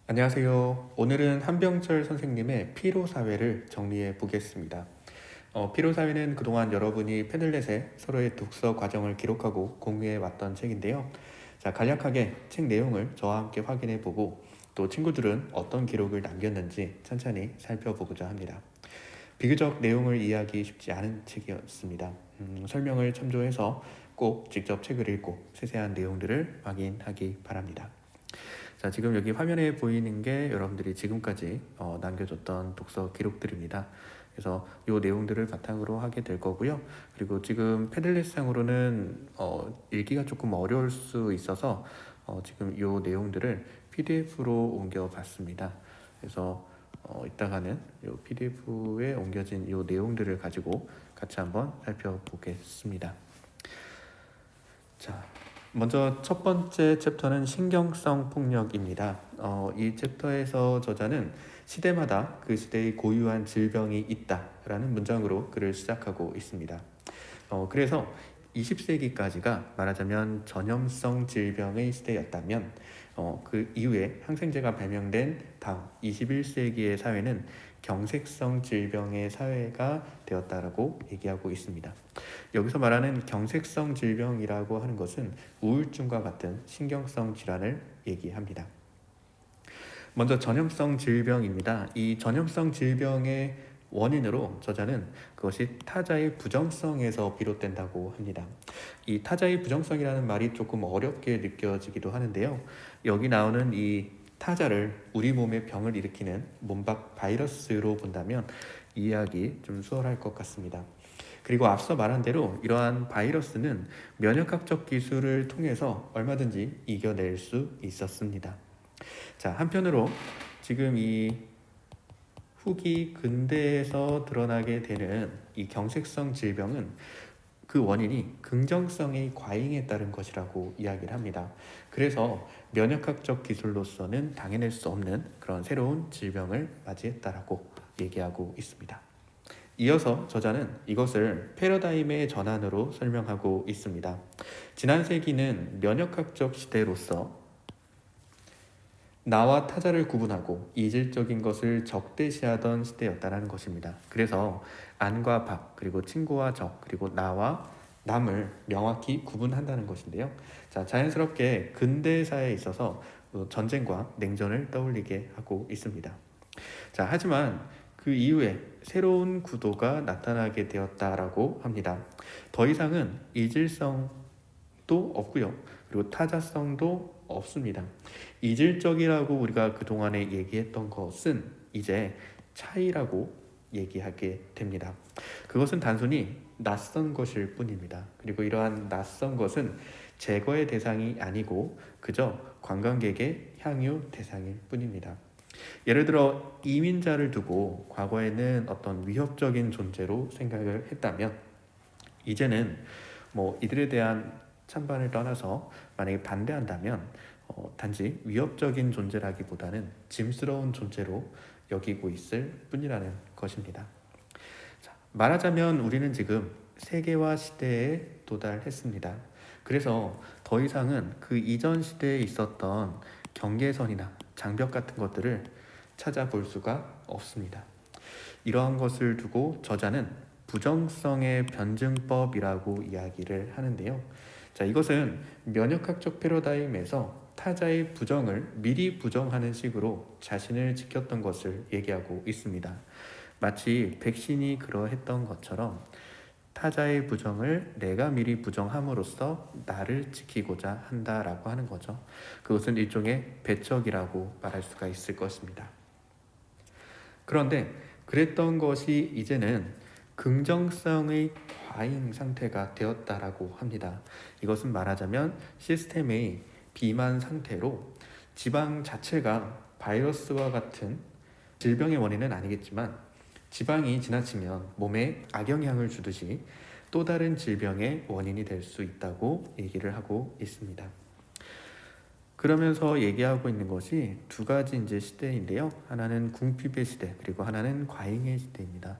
안녕하세요. 오늘은 한병철 선생님의 피로사회를 정리해 보겠습니다. 피로사회는 그동안 여러분이 패들렛에 서로의 독서 과정을 기록하고 공유해 왔던 책인데요. 자, 간략하게 책 내용을 저와 함께 확인해 보고 또 친구들은 어떤 기록을 남겼는지 천천히 살펴보고자 합니다. 비교적 내용을 이해하기 쉽지 않은 책이었습니다. 설명을 참조해서 꼭 직접 책을 읽고 세세한 내용들을 확인하기 바랍니다. 자, 지금 여기 화면에 보이는 게 여러분들이 지금까지 남겨줬던 독서 기록들입니다. 그래서 이 내용들을 바탕으로 하게 될 거고요. 그리고 지금 패들렛상으로는 읽기가 조금 어려울 수 있어서 지금 이 내용들을 PDF로 옮겨봤습니다. 그래서 이따가는 이 PDF에 옮겨진 이 내용들을 가지고 같이 한번 살펴보겠습니다. 자, 먼저 첫 번째 챕터는 신경성 폭력입니다. 이 챕터에서 저자는 시대마다 그 시대의 고유한 질병이 있다라는 문장으로 글을 시작하고 있습니다. 그래서 20세기까지가 말하자면 전염성 질병의 시대였다면 그 이후에 항생제가 발명된 다음 21세기의 사회는 경색성 질병의 사회가 되었다라고 얘기하고 있습니다. 여기서 말하는 경색성 질병이라고 하는 것은 우울증과 같은 신경성 질환을 얘기합니다. 먼저 전염성 질병입니다. 이 전염성 질병의 원인으로 저자는 그것이 타자의 부정성에서 비롯된다고 합니다. 이 타자의 부정성이라는 말이 조금 어렵게 느껴지기도 하는데요. 여기 나오는 이 타자를 우리 몸에 병을 일으키는 몸밖 바이러스로 본다면 이해하기 좀 수월할 것 같습니다. 그리고 앞서 말한 대로 이러한 바이러스는 면역학적 기술을 통해서 얼마든지 이겨낼 수 있었습니다. 자, 한편으로 지금 이 후기 근대에서 드러나게 되는 이 경색성 질병은 그 원인이 긍정성의 과잉에 따른 것이라고 이야기를 합니다. 그래서 면역학적 기술로서는 당해낼 수 없는 그런 새로운 질병을 맞이했다라고 얘기하고 있습니다. 이어서 저자는 이것을 패러다임의 전환으로 설명하고 있습니다. 지난 세기는 면역학적 시대로서 나와 타자를 구분하고 이질적인 것을 적대시하던 시대였다는 것입니다. 그래서 안과 박, 그리고 친구와 적, 그리고 나와 남을 명확히 구분한다는 것인데요. 자, 자연스럽게 근대사에 있어서 전쟁과 냉전을 떠올리게 하고 있습니다. 자, 하지만 그 이후에 새로운 구도가 나타나게 되었다라고 합니다. 더 이상은 이질성도 없고요. 그리고 타자성도 없습니다. 이질적이라고 우리가 그동안에 얘기했던 것은 이제 차이라고 얘기하게 됩니다. 그것은 단순히 낯선 것일 뿐입니다. 그리고 이러한 낯선 것은 제거의 대상이 아니고 그저 관광객의 향유 대상일 뿐입니다. 예를 들어 이민자를 두고 과거에는 어떤 위협적인 존재로 생각을 했다면 이제는 이들에 대한 찬반을 떠나서 만약에 반대한다면 단지 위협적인 존재라기보다는 짐스러운 존재로 여기고 있을 뿐이라는 것입니다. 자, 말하자면 우리는 지금 세계화 시대에 도달했습니다. 그래서 더 이상은 그 이전 시대에 있었던 경계선이나 장벽 같은 것들을 찾아볼 수가 없습니다. 이러한 것을 두고 저자는 부정성의 변증법이라고 이야기를 하는데요. 자, 이것은 면역학적 패러다임에서 타자의 부정을 미리 부정하는 식으로 자신을 지켰던 것을 얘기하고 있습니다. 마치 백신이 그러했던 것처럼 타자의 부정을 내가 미리 부정함으로써 나를 지키고자 한다라고 하는 거죠. 그것은 일종의 배척이라고 말할 수가 있을 것입니다. 그런데 그랬던 것이 이제는 긍정성의 과잉 상태가 되었다라고 합니다. 이것은 말하자면 시스템의 비만 상태로 지방 자체가 바이러스와 같은 질병의 원인은 아니겠지만 지방이 지나치면 몸에 악영향을 주듯이 또 다른 질병의 원인이 될 수 있다고 얘기를 하고 있습니다. 그러면서 얘기하고 있는 것이 두 가지 이제 시대인데요. 하나는 궁핍의 시대, 그리고 하나는 과잉의 시대입니다.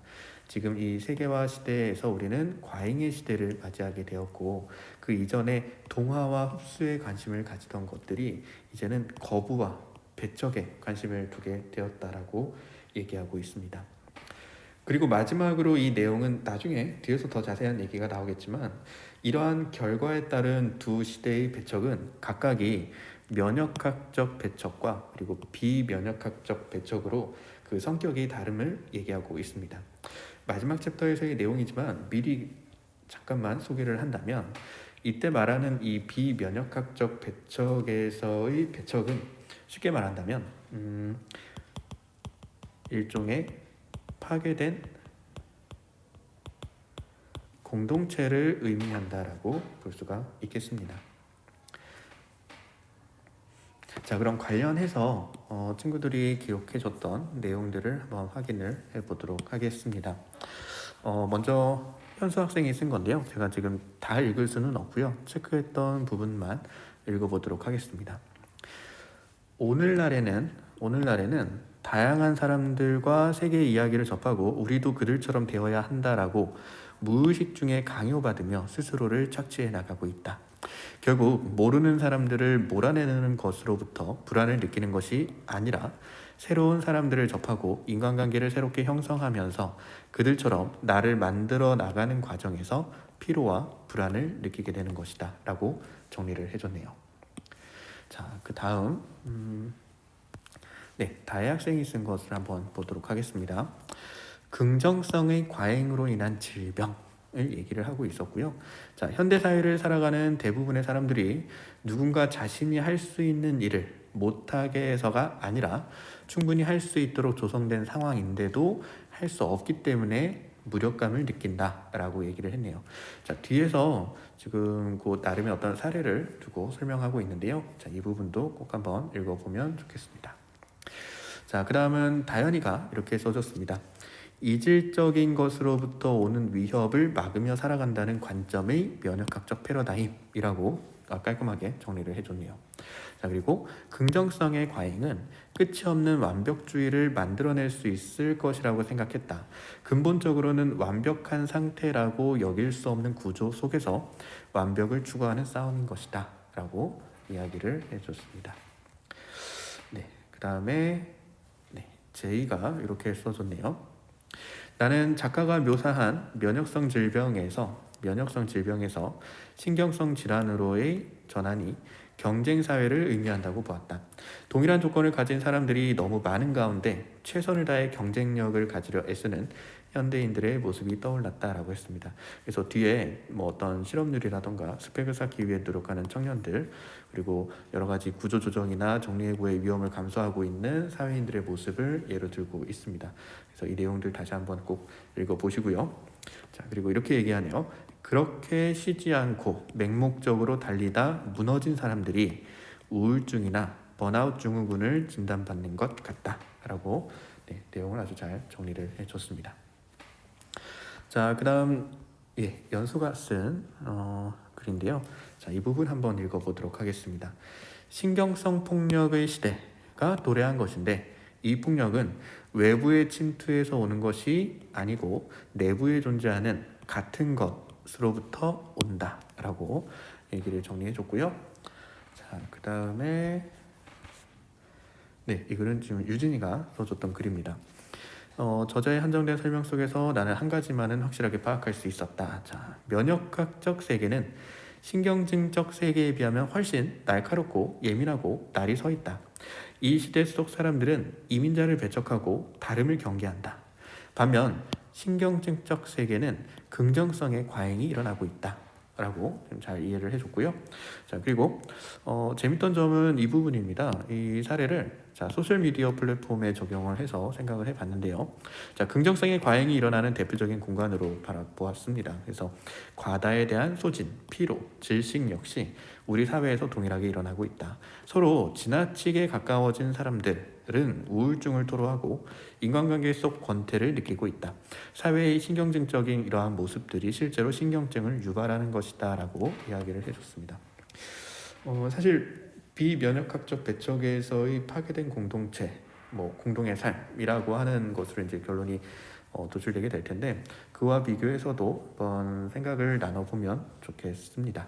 지금 이 세계화 시대에서 우리는 과잉의 시대를 맞이하게 되었고 그 이전에 동화와 흡수에 관심을 가지던 것들이 이제는 거부와 배척에 관심을 두게 되었다라고 얘기하고 있습니다. 그리고 마지막으로 이 내용은 나중에 뒤에서 더 자세한 얘기가 나오겠지만 이러한 결과에 따른 두 시대의 배척은 각각이 면역학적 배척과 그리고 비면역학적 배척으로 그 성격이 다름을 얘기하고 있습니다. 마지막 챕터에서의 내용이지만 미리 잠깐만 소개를 한다면 이때 말하는 이 비면역학적 배척에서의 배척은 쉽게 말한다면 일종의 파괴된 공동체를 의미한다라고 볼 수가 있겠습니다. 자, 그럼 관련해서 친구들이 기록해줬던 내용들을 한번 확인을 해보도록 하겠습니다. 먼저 현수 학생이 쓴 건데요. 제가 지금 다 읽을 수는 없고요. 체크했던 부분만 읽어보도록 하겠습니다. 오늘날에는 다양한 사람들과 세계의 이야기를 접하고 우리도 그들처럼 되어야 한다라고 무의식 중에 강요받으며 스스로를 착취해 나가고 있다. 결국 모르는 사람들을 몰아내는 것으로부터 불안을 느끼는 것이 아니라 새로운 사람들을 접하고 인간관계를 새롭게 형성하면서 그들처럼 나를 만들어 나가는 과정에서 피로와 불안을 느끼게 되는 것이다 라고 정리를 해줬네요. 자, 그 다음 다혜 학생이 쓴 것을 한번 보도록 하겠습니다. 긍정성의 과잉으로 인한 질병을 얘기를 하고 있었고요. 자, 현대사회를 살아가는 대부분의 사람들이 누군가 자신이 할 수 있는 일을 못하게 해서가 아니라 충분히 할 수 있도록 조성된 상황인데도 할 수 없기 때문에 무력감을 느낀다라고 얘기를 했네요. 자, 뒤에서 지금 그 나름의 어떤 사례를 두고 설명하고 있는데요. 자, 이 부분도 꼭 한번 읽어보면 좋겠습니다. 자, 그 다음은 다현이가 이렇게 써줬습니다. 이질적인 것으로부터 오는 위협을 막으며 살아간다는 관점의 면역학적 패러다임이라고 깔끔하게 정리를 해줬네요. 자, 그리고 긍정성의 과잉은 끝이 없는 완벽주의를 만들어낼 수 있을 것이라고 생각했다. 근본적으로는 완벽한 상태라고 여길 수 없는 구조 속에서 완벽을 추구하는 싸움인 것이다 라고 이야기를 해줬습니다. 네, 그 다음에 제이가 이렇게 써줬네요. 나는 작가가 묘사한 면역성 질병에서 신경성 질환으로의 전환이 경쟁사회를 의미한다고 보았다. 동일한 조건을 가진 사람들이 너무 많은 가운데 최선을 다해 경쟁력을 가지려 애쓰는 현대인들의 모습이 떠올랐다라고 했습니다. 그래서 뒤에 뭐 어떤 실업률이라던가 스펙을 쌓기 위해 노력하는 청년들, 그리고 여러 가지 구조조정이나 정리해고의 위험을 감수하고 있는 사회인들의 모습을 예로 들고 있습니다. 그래서 이 내용들 다시 한번 꼭 읽어보시고요. 자, 그리고 이렇게 얘기하네요. 그렇게 쉬지 않고 맹목적으로 달리다 무너진 사람들이 우울증이나 번아웃 증후군을 진단받는 것 같다라고 내용을 아주 잘 정리를 해줬습니다. 자, 그 다음 연수가 쓴 글인데요. 자, 이 부분 한번 읽어보도록 하겠습니다. 신경성 폭력의 시대가 도래한 것인데 이 폭력은 외부의 침투에서 오는 것이 아니고 내부에 존재하는 같은 것으로부터 온다라고 얘기를 정리해줬고요. 자, 그 다음에 이 글은 지금 유진이가 써줬던 글입니다. 저자의 한정된 설명 속에서 나는 한 가지만은 확실하게 파악할 수 있었다. 자, 면역학적 세계는 신경증적 세계에 비하면 훨씬 날카롭고 예민하고 날이 서 있다. 이 시대 속 사람들은 이민자를 배척하고 다름을 경계한다. 반면 신경증적 세계는 긍정성의 과잉이 일어나고 있다 라고 잘 이해를 해줬고요. 자, 그리고 재밌던 점은 이 부분입니다. 이 사례를 소셜미디어 플랫폼에 적용을 해서 생각을 해봤는데요. 자, 긍정성의 과잉이 일어나는 대표적인 공간으로 바라보았습니다. 그래서 과다에 대한 소진, 피로, 질식 역시 우리 사회에서 동일하게 일어나고 있다. 서로 지나치게 가까워진 사람들은 우울증을 토로하고 인간관계 속 권태를 느끼고 있다. 사회의 신경증적인 이러한 모습들이 실제로 신경증을 유발하는 것이다 라고 이야기를 해줬습니다. 사실 비면역학적 배척에서의 파괴된 공동체, 공동의 삶이라고 하는 것으로 이제 결론이 도출되게 될 텐데 그와 비교해서도 한번 생각을 나눠보면 좋겠습니다.